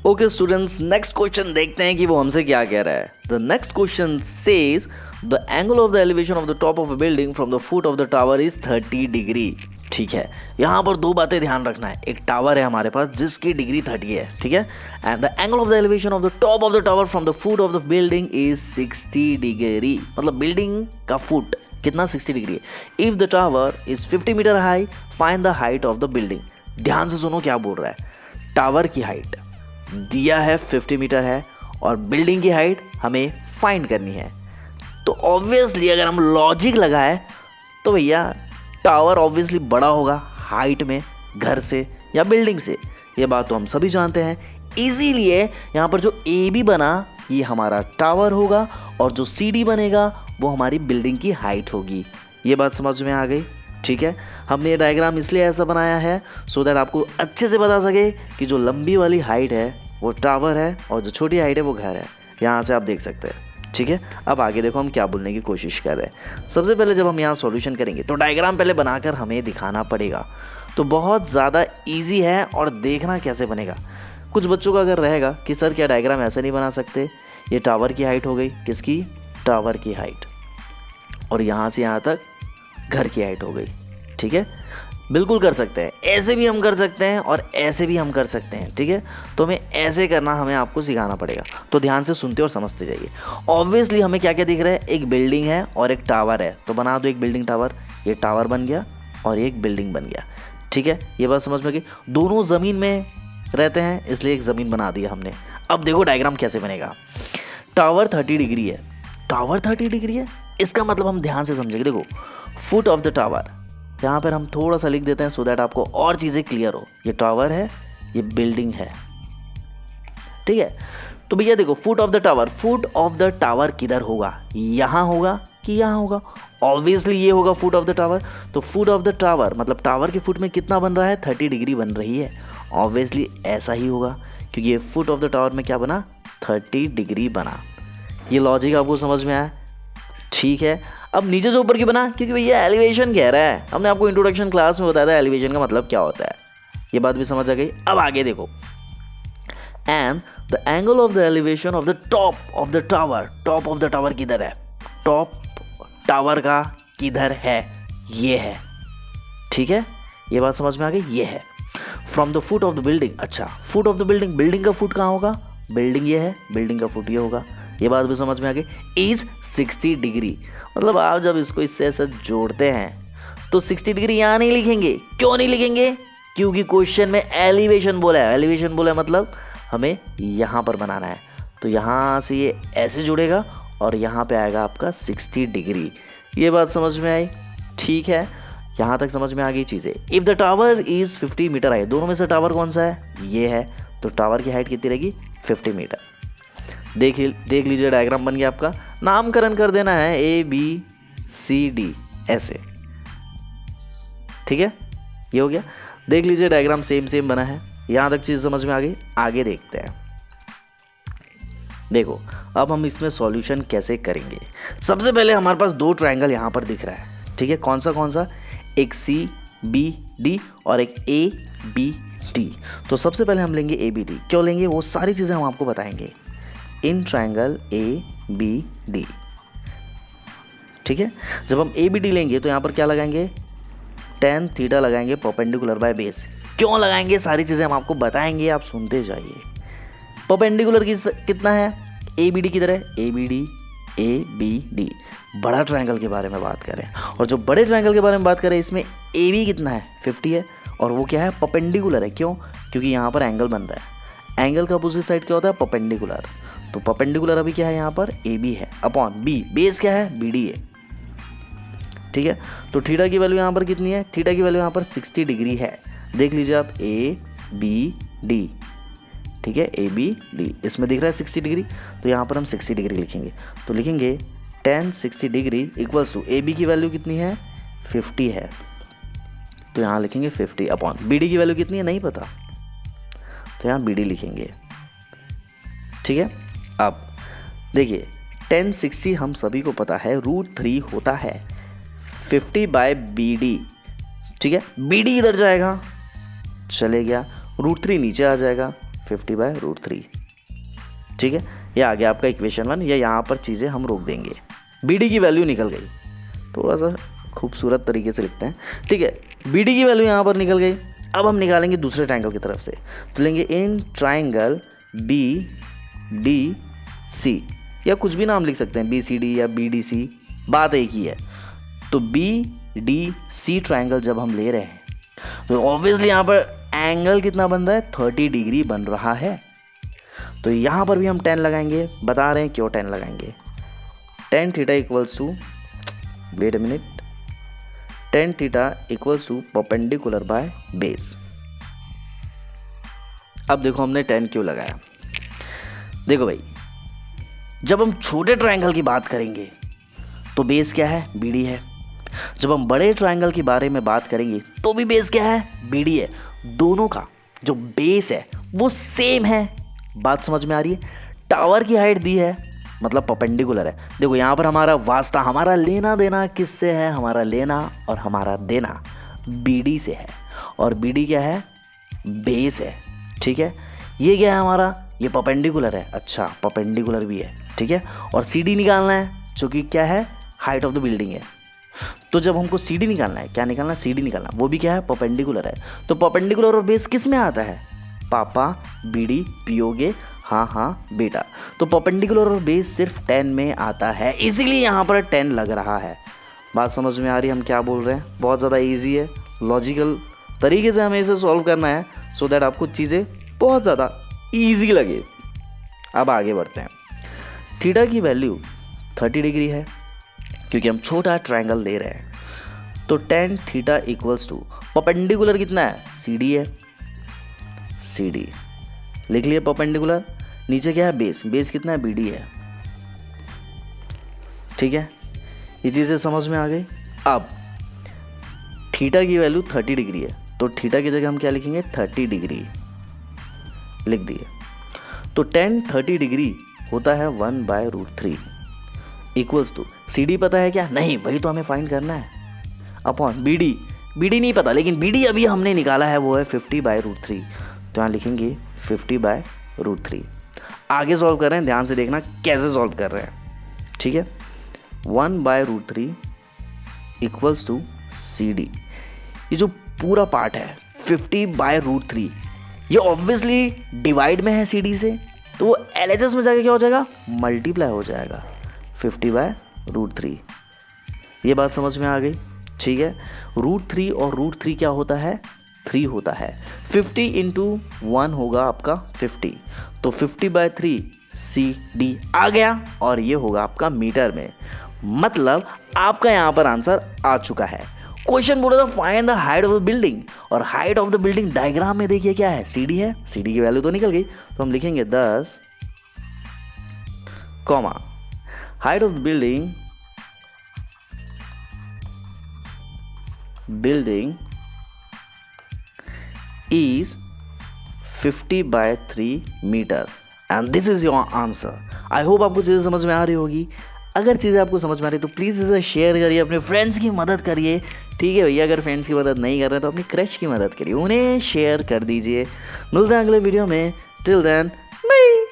Okay students, next question देखते हैं कि वो हमसे क्या कह रहा है। The next question says the angle of the elevation of the top of a building from the foot of the tower is 30 degree. ठीक है, यहाँ पर दो बातें ध्यान रखना है। एक टावर है हमारे पास जिसकी डिग्री 30 है, ठीक है, and the angle of the elevation of the top of the tower from the foot of the building is 60 degree. मतलब बिल्डिंग का फुट कितना 60 डिग्री है। If the tower is 50 metre high find the height of the building. ध्यान से सुनो क्या बोल रहा है। टावर की हाइट दिया है 50 मीटर है और बिल्डिंग की हाइट हमें फाइंड करनी है। तो ऑब्वियसली अगर हम लॉजिक लगाए तो भैया टावर ऑब्वियसली बड़ा होगा हाइट में घर से या बिल्डिंग से, ये बात तो हम सभी जानते हैं। इसीलिए यहाँ पर जो ए बी बना ये हमारा टावर होगा और जो सी डी बनेगा वो हमारी बिल्डिंग की हाइट होगी। ये बात समझ में आ गई? ठीक है, हमने ये डायग्राम इसलिए ऐसा बनाया है सो दैट आपको अच्छे से बता सके कि जो लंबी वाली हाइट है वो टावर है और जो छोटी हाइट है वो घर है। यहाँ से आप देख सकते हैं। ठीक है, अब आगे देखो हम क्या बोलने की कोशिश कर रहे हैं। सबसे पहले जब हम यहाँ सॉल्यूशन करेंगे तो डायग्राम पहले बनाकर हमें दिखाना पड़ेगा। तो बहुत ज़्यादा ईजी है और देखना कैसे बनेगा। कुछ बच्चों का अगर रहेगा कि सर क्या डायग्राम ऐसे नहीं बना सकते, ये टावर की हाइट हो गई, किसकी? टावर की हाइट, और यहाँ से यहाँ तक घर की हाइट हो गई। ठीक है, बिल्कुल कर सकते हैं, ऐसे भी हम कर सकते हैं और ऐसे भी हम कर सकते हैं। ठीक है, तो हमें ऐसे करना हमें आपको सिखाना पड़ेगा। तो ध्यान से सुनते और समझते जाइए। ऑब्वियसली हमें क्या क्या दिख रहा है, एक बिल्डिंग है और एक टावर है, तो बना दो एक बिल्डिंग टावर। ये टावर बन गया और एक बिल्डिंग बन गया। ठीक है, ये बात समझ में गई। दोनों ज़मीन में रहते हैं इसलिए एक ज़मीन बना दिया हमने। अब देखो डायग्राम कैसे बनेगा। टावर 30 डिग्री है, टावर 30 डिग्री है, इसका मतलब हम ध्यान से समझेंगे। देखो फुट ऑफ द टावर, यहाँ पर हम थोड़ा सा लिख देते हैं सो दैट आपको और चीज़ें क्लियर हो। ये टावर है, ये बिल्डिंग है। ठीक है, तो भैया देखो foot of the tower, foot of the tower किधर होगा, यहाँ होगा कि यहाँ होगा? ऑब्वियसली ये होगा फुट ऑफ द टावर। तो फुट ऑफ द टावर मतलब टावर के फुट में कितना बन रहा है, 30 डिग्री बन रही है। ऑब्वियसली ऐसा ही होगा क्योंकि ये फुट ऑफ द टावर में क्या बना, 30 डिग्री बना। ये लॉजिक आपको समझ में आया? ठीक है, अब नीचे से ऊपर क्यों बना, क्योंकि भैया एलिवेशन कह रहा है। हमने आपको इंट्रोडक्शन क्लास में बताया था एलिवेशन का मतलब क्या होता है। ये बात भी समझ आ गई। अब आगे देखो, and the angle of the elevation of the top of the tower, top of the tower किधर है, टॉप टावर का किधर है, ये है। ठीक है, ये बात समझ में आ गई, ये है। From the foot of the building, अच्छा foot of the building, building का फुट कहाँ होगा, बिल्डिंग ये है, बिल्डिंग का फुट ये होगा। ये बात भी समझ में आ गई। इज 60 डिग्री, मतलब आप जब इसको इससे ऐसे जोड़ते हैं तो 60 डिग्री यहाँ नहीं लिखेंगे। क्यों नहीं लिखेंगे? क्योंकि क्वेश्चन में एलिवेशन बोला है। एलिवेशन बोला है मतलब हमें यहाँ पर बनाना है। तो यहाँ से ये ऐसे जुड़ेगा और यहाँ पे आएगा आपका 60 डिग्री। ये बात समझ में आई? ठीक है, यहाँ तक समझ में आ गई चीज़ें। If the tower is 50 metre high, दोनों में से टावर कौन सा है, ये है, तो टावर की हाइट कितनी रहेगी, 50 मीटर। देख लीजिए डायग्राम बन गया आपका। नामकरण कर देना है ABCD ऐसे। ठीक है, ये हो गया। देख लीजिए डायग्राम सेम बना है। यहाँ तक चीज़ समझ में आ गई। आगे देखते हैं। देखो अब हम इसमें सॉल्यूशन कैसे करेंगे। सबसे पहले हमारे पास दो ट्रायंगल यहाँ पर दिख रहा है। ठीक है, कौन सा? एक CBD और एक ABD। तो सबसे पहले हम लेंगे ABD। क्यों लेंगे वो सारी चीज़ें हम आपको बताएंगे इन ट्रायंगल ABD। ठीक है, जब हम ABD लेंगे तो यहाँ पर क्या लगाएंगे, tan थीटा लगाएंगे परपेंडिकुलर बाय बेस। क्यों लगाएंगे सारी चीज़ें हम आपको बताएंगे, आप सुनते जाइए। परपेंडिकुलर कितना है, ABD किधर है, ABD बड़ा ट्रायंगल के बारे में बात करें। और जो बड़े ट्रायंगल के बारे में बात करें इसमें AB कितना है, 50 है, और वो क्या है, परपेंडिकुलर है। क्यों? क्योंकि यहाँ पर एंगल बन रहा है। एंगल का अपोजिट साइड क्या होता है, परपेंडिकुलर। तो परपेंडिकुलर अभी क्या है, यहाँ पर AB है अपॉन B, बेस क्या है, BD है। ठीक है, तो थीटा की वैल्यू यहाँ पर कितनी है, थीटा की वैल्यू यहाँ पर 60 डिग्री है। देख लीजिए आप ABD। ठीक है, ABD इसमें दिख रहा है 60 डिग्री, तो यहाँ पर हम 60 डिग्री लिखेंगे। तो लिखेंगे tan 60 degree equals to AB की वैल्यू कितनी है, 50 है, तो यहाँ लिखेंगे 50 अपॉन BD की वैल्यू कितनी है नहीं पता, तो यहाँ BD लिखेंगे। ठीक है, अब देखिए tan 60 हम सभी को पता है √3 होता है 50/BD। ठीक है, BD इधर जाएगा, चले गया, √3 नीचे आ जाएगा, 50/√3। ठीक है, ये आ गया आपका इक्वेशन 1। या यहाँ पर चीज़ें हम रोक देंगे। बी डी की वैल्यू निकल गई, थोड़ा सा खूबसूरत तरीके से लिखते हैं। ठीक है, बी डी की वैल्यू यहाँ पर निकल गई। अब हम निकालेंगे दूसरे ट्रायंगल की तरफ से, तो लेंगे in triangle B D C, या कुछ भी नाम लिख सकते हैं, बी सी डी या बी डी सी, बात एक ही है। तो बी डी सी ट्रायंगल जब हम ले रहे हैं तो ऑब्वियसली यहाँ पर एंगल कितना बन रहा है, 30 डिग्री बन रहा है। तो यहाँ पर भी हम 10 लगाएंगे, बता रहे हैं क्यों 10 लगाएंगे। tan theta equals to, wait a minute, tan theta equals to perpendicular by base. अब देखो हमने 10 क्यों लगाया। देखो भाई, जब हम छोटे ट्रायंगल की बात करेंगे तो बेस क्या है, बीडी है। जब हम बड़े ट्रायंगल के बारे में बात करेंगे तो भी बेस क्या है, बीडी है। दोनों का जो बेस है वो सेम है। बात समझ में आ रही है। टावर की हाइट दी है, मतलब परपेंडिकुलर है। देखो यहाँ पर हमारा वास्ता, हमारा लेना देना किससे है, हमारा लेना और हमारा देना बीडी से है। और बीडी क्या है, बेस है। ठीक है, ये क्या है हमारा, ये परपेंडिकुलर है। अच्छा, परपेंडिकुलर भी है। ठीक है, और सी डी निकालना है, जो कि क्या है, हाइट ऑफ द बिल्डिंग है। तो जब हमको सी डी निकालना है, क्या निकालना है, सी डी निकालना, वो भी क्या है, परपेंडिकुलर है। तो परपेंडिकुलर और बेस किस में आता है, पापा बीडी पियोगे, हाँ हाँ बेटा। तो परपेंडिकुलर और बेस सिर्फ 10 में आता है, इसीलिए यहाँ पर 10 लग रहा है। बात समझ में आ रही है हम क्या बोल रहे हैं। बहुत ज़्यादा ईजी है, लॉजिकल तरीके से हमें इसे सॉल्व करना है, सो दैट आपको चीज़ें बहुत ज़्यादा ईजी लगे। अब आगे बढ़ते हैं। थीटा की वैल्यू 30 डिग्री है, क्योंकि हम छोटा ट्रायंगल ले रहे हैं। तो tan theta equals to perpendicular कितना है, सी डी है, सी डी लिख लिया परपेंडिकुलर। नीचे क्या है, बेस, बेस कितना है, बी डी है। ठीक है, ये चीज़ें समझ में आ गई। अब थीटा की वैल्यू 30 डिग्री है, तो थीटा की जगह हम क्या लिखेंगे, 30 डिग्री लिख दिए। तो tan 30 डिग्री होता है 1/√3 इक्वल्स टू, सी डी पता है क्या, नहीं, वही तो हमें फाइंड करना है, upon B D. B D नहीं पता, लेकिन बी डी अभी हमने निकाला है, वो है 50/√3। तो यहाँ लिखेंगे 50/√3। आगे सॉल्व कर रहे हैं, ध्यान से देखना कैसे सॉल्व कर रहे हैं। ठीक है, 1/√3 इक्वल्स टू सी डी। ये जो पूरा पार्ट है 50/√3, ये ऑब्वियसली डिवाइड में है सी डी से, तो वो LHS में जाके क्या हो जाएगा, मल्टीप्लाई हो जाएगा 50/√3। ये बात समझ में आ गई। ठीक है, √3 और √3 क्या होता है, 3 होता है। 50 × 1 होगा आपका 50, तो 50/3 CD आ गया, और ये होगा आपका मीटर में। मतलब आपका यहाँ पर आंसर आ चुका है। क्वेश्चन बोला था find the height of the building, और height of the building diagram में देखिए क्या है, CD है। CD की वैल्यू तो निकल गई, तो हम लिखेंगे 10, height of the building is 50/3 metre, and this is your answer. I hope आपको चीज़ें समझ में आ रही होगी। अगर चीज़ें आपको समझ में आ रही तो प्लीज़ इसे शेयर करिए, अपने फ्रेंड्स की मदद करिए। ठीक है भैया, अगर फ्रेंड्स की मदद नहीं कर रहे तो अपनी क्रश की मदद करिए, उन्हें शेयर कर दीजिए। मिलते हैं अगले वीडियो में, टिल देन बाय।